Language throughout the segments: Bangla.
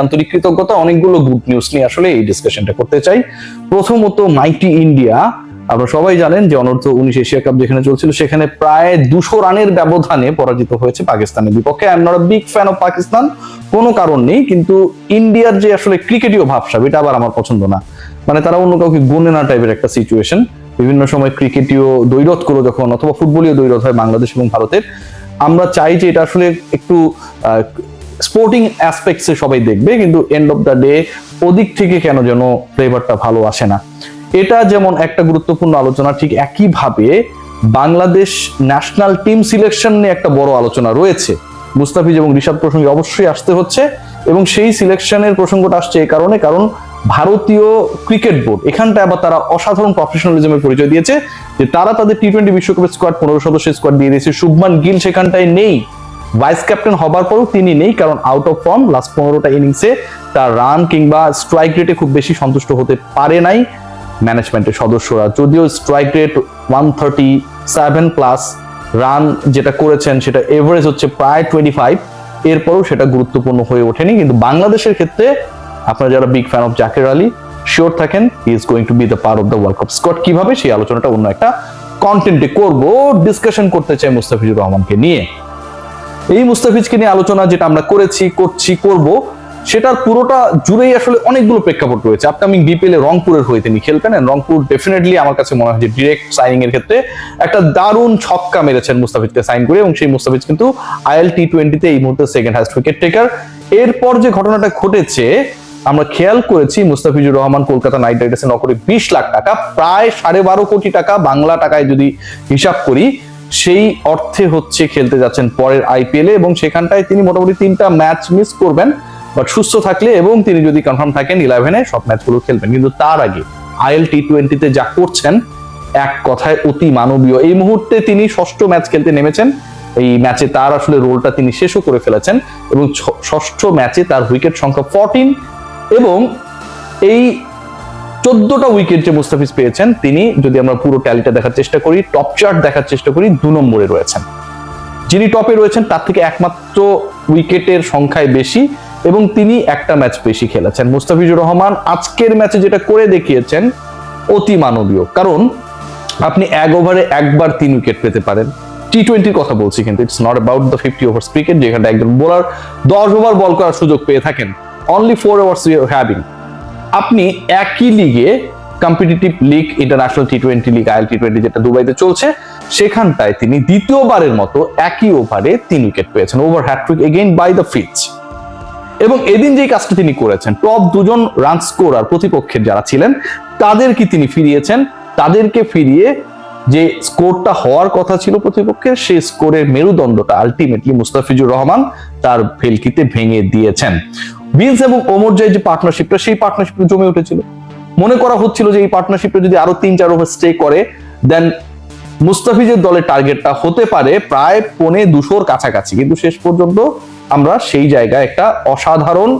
আন্তরিক কৃতজ্ঞতা। অনেকগুলো গুড নিউজ নিয়ে আসলে এই ডিসকাশনটা করতে চাই। প্রথমত মাইটি ইন্ডিয়া, আপনারা সবাই জানেন যে অনূর্ধ্ব 19 এশিয়া কাপ যেখানে চলছিল সেখানে প্রায় 200 রানের ব্যবধানে পরাজিত হয়েছে পাকিস্তানের বিপক্ষে। I am not a big fan of Pakistan, কোনো কারণ নেই, কিন্তু ইন্ডিয়ার যে আসলে ক্রিকেটীয় ভাবসাব এটা আবার আমার পছন্দ না। মানে তারা অন্য কাউকে গুনে না টাইপের একটা সিচুয়েশন। বিভিন্ন সময় ক্রিকেটীয় দ্বৈরথ করে যখন অথবা ফুটবলীয় দ্বৈরথ হয় বাংলাদেশ এবং ভারতের, আমরা চাই যে এটা আসলে একটু স্পোর্টিং অ্যাসপেক্টসে সবাই দেখবে, কিন্তু এন্ড অফ দ্য ডে ওদিক থেকে কেন যেন ফ্লেভারটা ভালো আসে না। এটা যেমন একটা গুরুত্বপূর্ণ আলোচনা, ঠিক একইভাবে বাংলাদেশ ন্যাশনাল টিম সিলেকশন নিয়ে একটা বড় আলোচনা রয়েছে। মুস্তাফিজ এবং রিশাদ প্রসঙ্গে অবশ্যই আসতে হচ্ছে, এবং সেই সিলেকশনের প্রসঙ্গটা আসছে এই কারণে, কারণ ভারতীয় ক্রিকেট বোর্ড এখানটায় আবার তারা অসাধারণ প্রফেশনালিজমের পরিচয় দিয়েছে যে তারা তাদের টি-20 বিশ্বকাপের স্কোয়াড 15 সদস্যের স্কোয়াড দিয়ে দিয়েছে। শুভমান গিল সেখানটায় নেই, ভাইস ক্যাপ্টেন হবার পরও তিনি নেই, কারণ আউট অফ ফর্ম। লাস্ট 15টা ইনিংসে তার রান কিংবা স্ট্রাইক রেটে খুব বেশি সন্তুষ্ট হতে পারে নাই ম্যানেজমেন্টের সদস্যরা। যদিও স্ট্রাইক রেট 137 প্লাস, রান যেটা করেছেন সেটা এভারেজ হচ্ছে প্রায় 25, এরপরও সেটা গুরুত্বপূর্ণ হয়ে ওঠেনি। কিন্তু বাংলাদেশের ক্ষেত্রে আপনারা যারা big fan of Zakir Ali, sure থাকেন he is going to be the part of the world cup squad. কিভাবে সেই আলোচনাটা অন্য একটা কন্টেন্টে করব। ডিসকাশন করতে চাই মুস্তাফিজুর রহমানকে নিয়ে। এই মুস্তাফিজকে নিয়ে আলোচনা যেটা আমরা করব, সেটার পুরোটা জুড়েই আসলে অনেকগুলো প্রেক্ষাপট রয়েছে। আপকামিং বিপিএল এ রংপুরের হয়ে তিনি খেলবেন, রংপুর ডেফিনেটলি আমার কাছে মনে হয় যে ডিরেক্ট সাইনিং এর ক্ষেত্রে একটা দারুণ ছক্কা মেরেছেন মুস্তাফিজকে সাইন করে, এবং সেই মুস্তাফিজ কিন্তু আইএল টি20 তে এই মুহূর্তে সেকেন্ড হাইস্ট উইকেট টেকার। এরপর যে ঘটনাটা ঘটেছে আমরা খেয়াল করেছি, মুস্তাফিজুর রহমান কলকাতা নাইট রাইডার্সে নকরে 20 লাখ টাকা, প্রায় 12.5 কোটি টাকা বাংলা টাকায় যদি হিসাব করি, সেই অর্থে হচ্ছে খেলতে যাচ্ছেন পরের আইপিএল এ, এবং সেখানটায় তিনি মোটামুটি 3টা ম্যাচ মিস করবেন, বাট সুস্থ থাকলে এবং তিনি যদি কনফার্ম থাকেন 11-এ সব ম্যাচগুলো খেলবেন। কিন্তু তার আগে আইএল টি20 তে যা করছেন এক কথায় অতি মানবীয়। এই মুহূর্তে তিনি 6ষ্ঠ ম্যাচ খেলতে নেমেছেন, এই ম্যাচে তার আসলে রোলটা তিনি শেষও করে ফেলেছেন, এবং 6ষ্ঠ ম্যাচে তার উইকেট সংখ্যা 14, এবং এই 14টা উইকেট যে মুস্তাফিজ পেয়েছেন, তিনি যদি আমরা পুরো ট্যালিটা দেখার চেষ্টা করি, টপ চার্ট দেখার চেষ্টা করি, 2 নম্বরে রয়েছেন। যিনি টপে রয়েছেন তার থেকে একমাত্র উইকেটের সংখ্যায় বেশি, এবং তিনি একটা ম্যাচ বেশি খেলেছেন। মুস্তাফিজুর রহমান আজকের ম্যাচে যেটা করে দেখিয়েছেন অতি মানবীয়, কারণ আপনি 1 ওভারে একবার 3 উইকেট পেতে পারেন। টি20 কথা বলছি, কিন্তু it's not about the 50 ওভার্স cricket, যেখানে একজন বোলার 10 ওভার বল করার সুযোগ পেয়ে থাকেন। Only 4 overs you are having. আপনি একই লিগে, কম্পিটিটিভ লিগ, ইন্টারন্যাশনাল টি20 লিগ, আইএল টি20 যেটা দুবাইতে চলছে, সেখানটায় তিনি দ্বিতীয়বারের মতো একই ওভারে 3 উইকেট পেয়েছেন, over hat trick again by the Fitch. এবং এদিন যে কাজটা তিনি করেছেন, টপ 2 জন রান স্কোরার প্রতিপক্ষের যারা ছিলেন তাদেরকে তিনি ফিরিয়েছেন, তাদেরকে ফিরিয়ে যে স্কোরটা হওয়ার কথা ছিল প্রতিপক্ষের, সেই স্কোরের মেরুদণ্ডটা আলটিমেটলি মুস্তাফিজুর রহমান তার ভেলকিতে ভেঙে দিয়েছেন। ভিন্স এবং ওমরজাই যে পার্টনারশিপটা, সেই পার্টনারশিপটা জমে উঠেছিল। মনে করা হচ্ছিল যে এই পার্টনারশিপটা যদি আরো 3-4 ওভার স্টে করে, দেন মুস্তাফিজের দলের টার্গেটটা হতে পারে প্রায় 250-র কাছাকাছি। কিন্তু শেষ পর্যন্ত আমরা সেই জায়গায় একটা অসাধারণ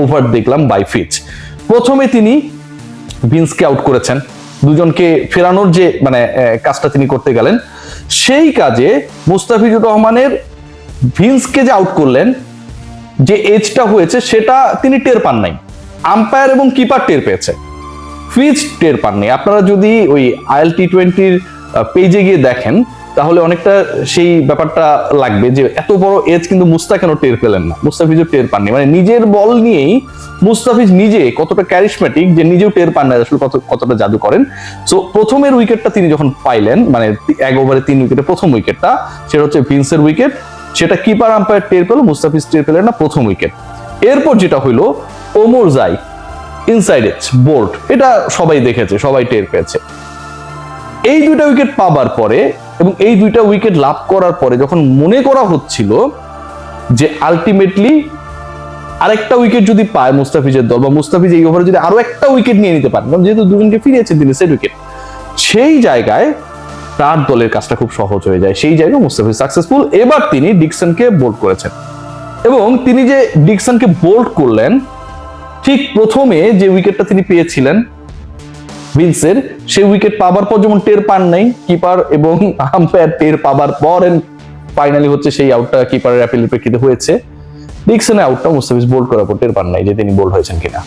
ওভার দেখলাম বাই ফিচ। প্রথমে তিনি ভিন্সকে আউট করেছেন, দুজনকে ফেরানোর যে কাজটা তিনি করতে গেলেন, সেই কাজে মুস্তাফিজুর রহমানের ভিন্সকে যে আউট করলেন, যে এজটা হয়েছে সেটা তিনি টের পান নাই, আম্পায়ার এবং কিপার টের পেয়েছে, ফিচ টের পাননি। আপনারা যদি ওই আইএল টি20-র পেজে গিয়ে দেখেন তাহলে অনেকটা সেই ব্যাপারটা লাগবে যে এত বড় এজ কিন্তু মুস্তাক কেন টের পেলেন না, মুস্তাফিজও টের পাননি। মানে নিজের বল নিয়েই মুস্তাফিজ নিজে কতটা ক্যারিশমেটিক যে নিজেও টের পান না আসলে কতটা জাদু করেন। সো প্রথমের উইকেটটা তিনি যখন পাইলেন, 1 ওভারে 3 উইকেটে প্রথম উইকেটটা, সেটা হচ্ছে ভিন্সের উইকেট, সেটা কিপার আম্পায়ার টের পেল, মুস্তাফিজ টের পেলেন না, প্রথম উইকেট। এরপর যেটা হইলো ওমরজাই ইনসাইড এজ বোল্ড, এটা সবাই দেখেছে, সবাই টের পেয়েছে। এই 2টা উইকেট পাবার পরে এবং এই 2টা উইকেট লাভ করার পরে যখন মনে করা হচ্ছিল যে আলটিমেটলি আরেকটা উইকেট যদি পায় মুস্তাফিজের দল, বা মুস্তাফিজ এই ওভারে যদি আরো একটা উইকেট নিয়ে নিতে পারেন, যেহেতু দুজনকে ফিরিয়েছেন তিনি সেট উইকেট, সেই জায়গায় তার দলের কাজটা খুব সহজ হয়ে যায়। সেই জায়গায় মুস্তাফিজ সাকসেসফুল। এবার তিনি ডিকসনকে বোল্ড করেছেন, এবং তিনি যে ডিকসনকে বোল্ড করলেন, ঠিক প্রথমে যে উইকেটটা তিনি পেয়েছিলেন ভিন্সের, সেই উইকেট পাবার পর যেমন টের পান নাই কিপার এবং আম্পায়ার, টের পাবার পর ফাইনালি হচ্ছে সেই আউটটা কিপারের অ্যাপিলের প্রেক্ষিতে হয়েছে, ডিকসনের আউটটা মুস্তাফিজ বোল্ড করার পর টের পান নাই যে তিনি বোল্ড হয়েছেন কিনা।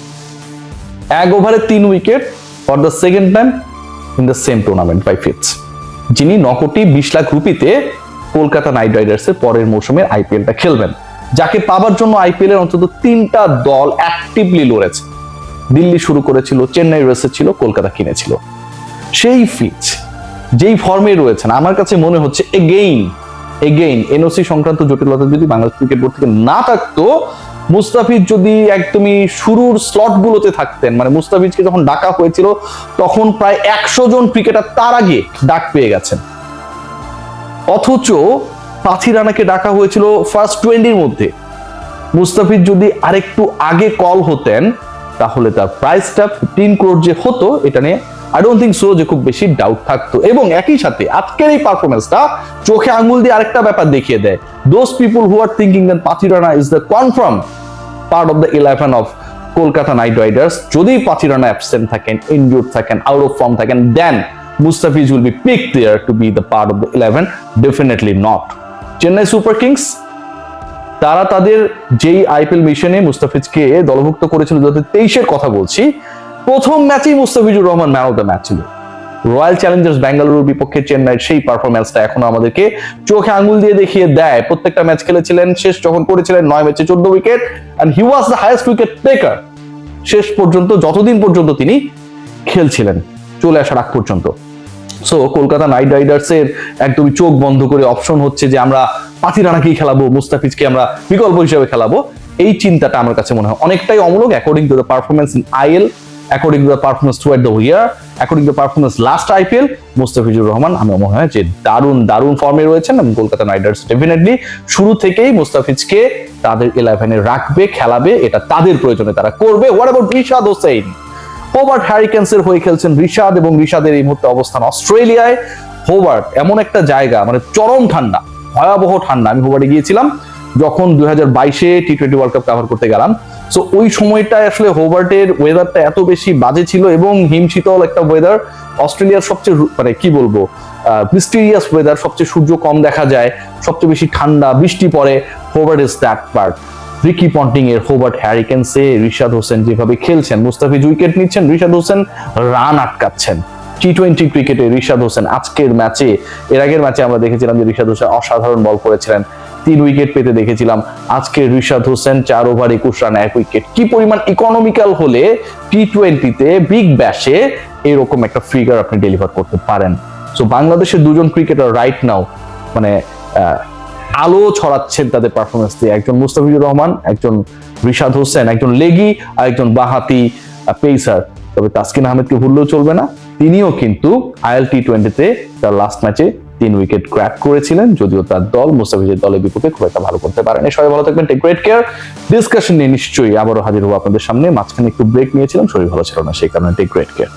1 ওভারে 3 wicket for the second time in the same tournament by Fitz, যিনি 9 কোটি 20 লাখ রুপিতে কলকাতা নাইট রাইডার্সের পরের মৌসুমের আইপিএলটা খেলবেন, যাকে পাবার জন্য আইপিএল এর অন্তত 3টা দল অ্যাক্টিভলি লড়েছে। দিল্লি শুরু করেছিল, চেন্নাই রেসে ছিল, কলকাতা কিনেছিল। সেই ফিচ যেই ফর্মে রয়েছেন, আমার কাছে মনে হচ্ছে এগেইন এনওসি সংক্রান্ত জটিলতা যদি বাংলাদেশ ক্রিকেট বোর্ড থেকে না থাকতো, মুস্তাফিজ যদি একদমই শুরুর স্লট গুলোতে থাকতেন, মানে মুস্তাফিজকে যখন ডাকা হয়েছিল তখন প্রায় 100 জন ক্রিকেটার তার আগে ডাক পেয়ে গেছেন, অথচ পাথি রানাকে ডাকা হয়েছিল ফার্স্ট 20-র মধ্যে। মুস্তাফিজ যদি আরেকটু আগে কল হতেন তাহলে তার প্রাইসটা 15 করোড় যে হতো, এটা নিয়ে আই ডোন্ট থিঙ্ক সো যে খুব বেশি ডাউট থাকতো। এবং একই সাথে আজকের এই পারফরমেন্সটা চোখে আঙুল দিয়ে আরেকটা ব্যাপার দেখিয়ে দেয়, those people who are thinking that Pathirana is the confirm part of the 11 of Kolkata Knight Riders, যদি পাথি রানা অ্যাবসেন্ট থাকেন, ইনজুর্ড থাকেন, আউট অফ ফর্ম থাকেন, then Mustafiz will be picked there to be the part of the 11, definitely not. Chennai Super Kings তারা তাদের যেই আইপিএল মিশনে মুস্তাফিজকে দলভুক্ত করেছিল 2023-এর কথা বলছি, প্রথম ম্যাচেই Mustafizur Rahman man of the match ছিল। রয়্যাল চ্যালেঞ্জার্স বেঙ্গালুরুর বিপক্ষে চেন্নাইয়ের সেই পারফরম্যান্সটা এখনো আমাদেরকে চোখে আঙুল দিয়ে দেখিয়ে দেয়। প্রত্যেকটা ম্যাচ খেলেছিলেন, শেষ যখন করেছিলেন 9 ম্যাচে 14 wicket, and he was the highest wicket taker শেষ পর্যন্ত, যতদিন পর্যন্ত তিনি খেলছিলেন, চলে আসার আগ পর্যন্ত। সো কলকাতা নাইট রাইডার্সের একদমই চোখ বন্ধ করে অপশন হচ্ছে যে আমরা পাথি রানাকেই খেলাবো, মুস্তাফিজকে আমরা বিকল্প হিসেবে খেলাবো, এই চিন্তাটা আমার কাছে মনে হয় অনেকটাই অমূলক। According to the performance in IL, according to the performance throughout the year, according to the performance last IPL, Mustafizur Rahman আমার মনে হয় যে দারুণ ফর্মে রয়েছেন, এবং কলকাতা নাইট রাইডার্স ডেফিনেটলি শুরু থেকেই মুস্তাফিজকে তাদের 11-এ রাখবে, খেলাবে, এটা তাদের প্রয়োজনে তারা করবে। What about Rishad Hossain? Hobart হ্যারিকেন্সের হয়ে খেলছেন রিশাদ, এবং রিশাদের এই মুহূর্তে অবস্থান অস্ট্রেলিয়ায়। হোবার্ট এমন একটা জায়গা, মানে চরম ঠান্ডা, ভয়াবহ ঠান্ডা। আমি হোবার্টে গিয়েছিলাম যখন 2022-এ টি20 ওয়ার্ল্ড কাপ কভার করতে গেলাম। সো ওই সময়টায় আসলে হোবার্টের ওয়েদারটা এত বেশি বাজে ছিল, এবং হিমশীতল একটা ওয়েদার। অস্ট্রেলিয়ার সবচেয়ে মানে কি বলবো মিস্টিরিয়াস ওয়েদার, সবচেয়ে সূর্য কম দেখা যায়, সবচেয়ে বেশি ঠান্ডা, বৃষ্টি পড়ে। Hobart is that part. Ricky Ponting এর হোবার্ট হ্যারিকেন্সে রিশাদ হোসেন যেভাবে খেলছেন, মুস্তাফিজ উইকেট নিচ্ছেন, রিশাদ হোসেন রান আটকাচ্ছেন। টি20 ক্রিকেটে রিশাদ হোসেন আজকের ম্যাচে, এর আগের ম্যাচে আমরা দেখেছিলাম যে রিশাদ হোসেন অসাধারণ বল করেছিলেন, 3 উইকেট পেতে দেখেছিলাম। আজকে Rishad Hossain 4 over 21 run 1 wicket. কি পরিমাণ ইকোনমিক্যাল হলে টি20-তে বিগ ব্যাশে এরকম একটা ফিগার আপনি ডেলিভার করতে পারেন। সো বাংলাদেশের দুজন ক্রিকেটার রাইট নাও মানে আলো ছড়াচ্ছেন তাদের পারফরমেন্স দিয়ে, একজন মুস্তাফিজুর রহমান, একজন রিশাদ হোসেন, একজন লেগি আর একজন বাহাতি পেসার। তবে তাসকিন আহমেদকে ভুললেও চলবে না, তিনিও কিন্তু আইএল টি20-তে তার লাস্ট ম্যাচে 3 উইকেট ক্র্যাক করেছিলেন, যদিও তার দল মুস্তাফিজের দলের বিপক্ষে খুব একটা ভালো করতে পারেনি। সবাই ভালো থাকবেন, টেক গ্রেট কেয়ার। ডিসকাশন নিয়ে নিশ্চয়ই আবারও হাজির হবো আপনাদের সামনে। মাঝখানে একটু ব্রেক নিয়েছিলাম, শরীর ভালো ছিল না, সেই কারণে টেক গ্রেট কেয়ার।